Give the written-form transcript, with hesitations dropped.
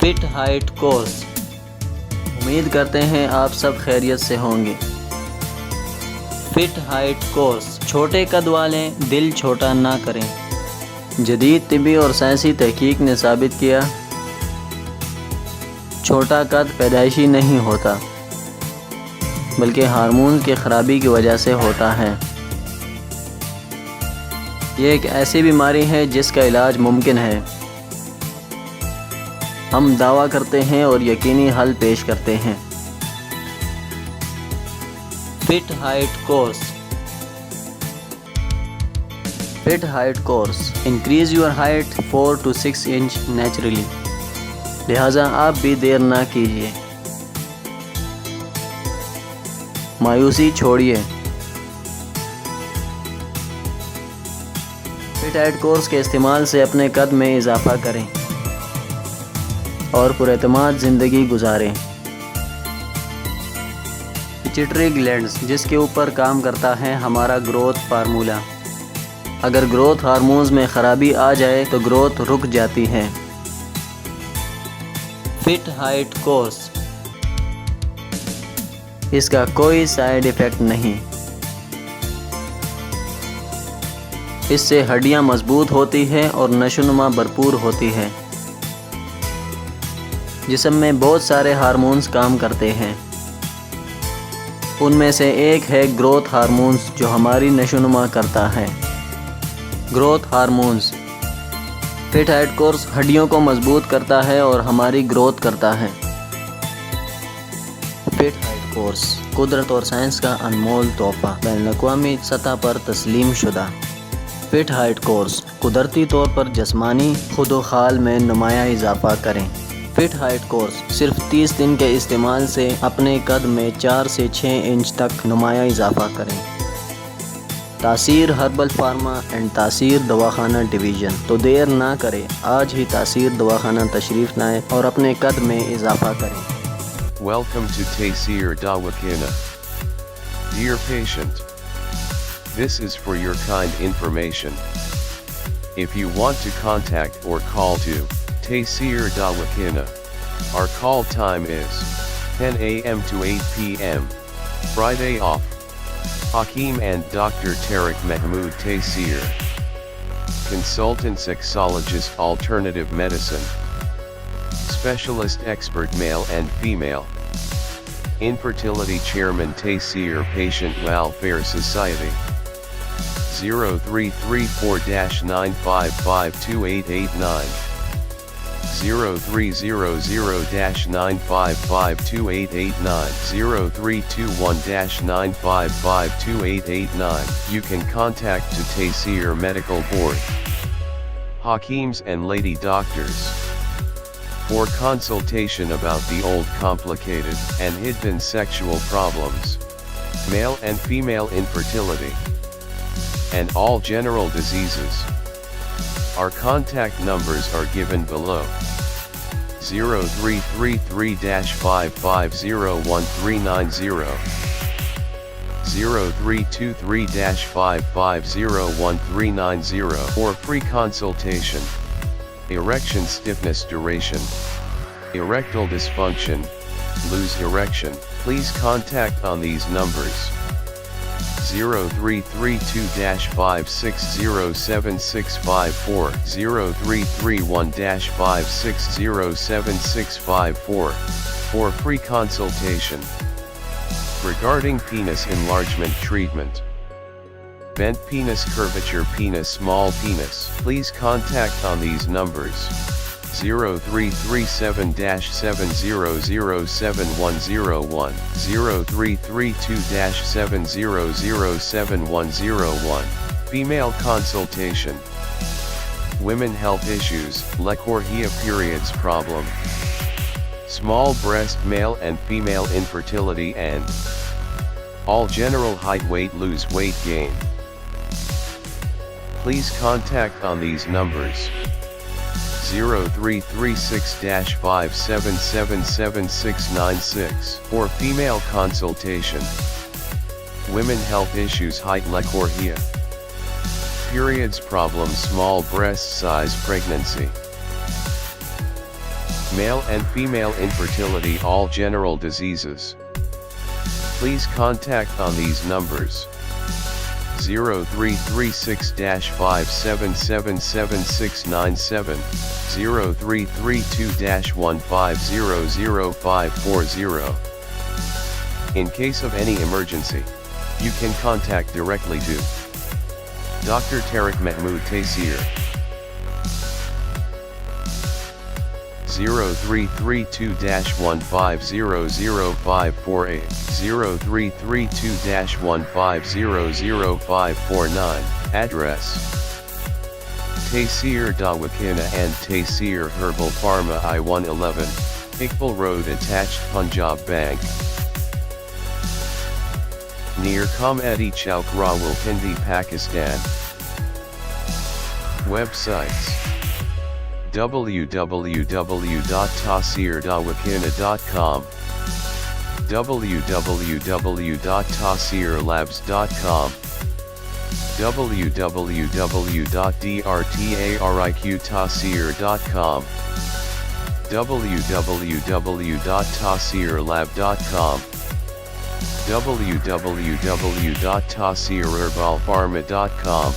Feet height course. उम्मीद करते हैं आप सब खैरियत से होंगे। फिट हाइट कोर्स, छोटे कद वाले दिल छोटा ना करें। जदीद तिबी और साइंसी तहकीक ने साबित किया, छोटा कद पैदाइशी नहीं होता बल्कि हार्मोन की ख़राबी की वजह से होता है। ये एक ऐसी बीमारी है जिसका इलाज मुमकिन है। हम दावा करते हैं और यकीनी हल पेश करते हैं। Feet height course. Feet height course increase your height 4 to 6 inch naturally, लिहाजा आप भी देर ना कीजिए। मायूसी छोड़िए। फिट हाइट कोर्स के इस्तेमाल से अपने कद में इजाफा करें और पुरएतमाद ज़िंदगी गुजारें। पिट्यूटरी ग्लैंड्स, जिसके ऊपर काम करता है हमारा ग्रोथ फार्मूला। अगर ग्रोथ हार्मोन्स में ख़राबी आ जाए तो ग्रोथ रुक जाती है। फिट हाइट कोर्स, इसका कोई साइड इफ़ेक्ट नहीं। इससे हड्डियां मजबूत होती है और नशोनुमा भरपूर होती है। जिस्म में बहुत सारे हार्मोन्स काम करते हैं। उनमें से एक है ग्रोथ हार्मोन्स, जो हमारी नशोनुमा करता है। Growth hormones. Feet height course हड्डियों को मजबूत करता है और हमारी ग्रोथ करता है। फिट हाइट कोर्स कुदरत और साइंस का अनमोल तोहफा, बैनुल-अक़वामी सतह पर तस्लीम शुदा। फिट हाइट कोर्स कुदरती तौर पर जिस्मानी खुदोखाल में नुमाया इजाफा करें। फिट हाइट कोर्स सिर्फ 30 दिन के इस्तेमाल से अपने कद में 4 से 6 इंच तक नुमाया इजाफा करें। तासीर हर्बल फार्मा एंड तासीर दवाखाना डिवीज़न। तो देर ना करें, आज ही तासीर दवाखाना तशरीफ़ लाएं और अपने कद में इजाफा करें। Welcome to Taysir Dawakina. Dear patient, this is for your kind information. If you want to contact or call to Taysir Dawakina, our call time is 10 a.m. to 8 p.m. Friday off. Hakeem and Dr. Tariq Mahmood Taysir, Consultant Sexologist Alternative Medicine, Specialist Expert Male and Female, Infertility Chairman Taysir Patient Welfare Society, 0334-9552889, 0300-9552889, 0321-9552889. You can contact to Taysir Medical Board, Hakeems and Lady Doctors, for consultation about the old complicated and hidden sexual problems, male and female infertility, and all general diseases. Our contact numbers are given below. 0333-5501390, 0323-5501390 for free consultation. Erection stiffness duration, erectile dysfunction, lose erection, please contact on these numbers. 0332-5607654, 0331-5607654, for free consultation. Regarding penis enlargement treatment, bent penis, curvature penis, small penis, please contact on these numbers. 0337-7007101, 0332-7007101, female consultation. Women health issues, lechorrhea, periods problem, small breast, male and female infertility, and all general height, weight, lose weight, gain. Please contact on these numbers. 0336-5777696 for female consultation. Women health issues, height, lechorrhea, periods problem, small breast size, pregnancy. Male and female infertility, all general diseases. Please contact on these numbers: 0336-57777697, 0332-15000540. In case of any emergency, you can contact directly to Dr. Tariq Mahmood Taysir. 0332-15000548, 0332-15000549, address Taysir Dawakana and Taysir Herbal Pharma, I-111, Iqbal Road, attached Punjab Bank, near Comedy Chowk, Rawalpindi, Pakistan. Websites: www.tasirdawakana.com, www.tasirlabs.com, www.drtariqtasir.com, www.tasirlab.com, www.tasirherbalpharma.com.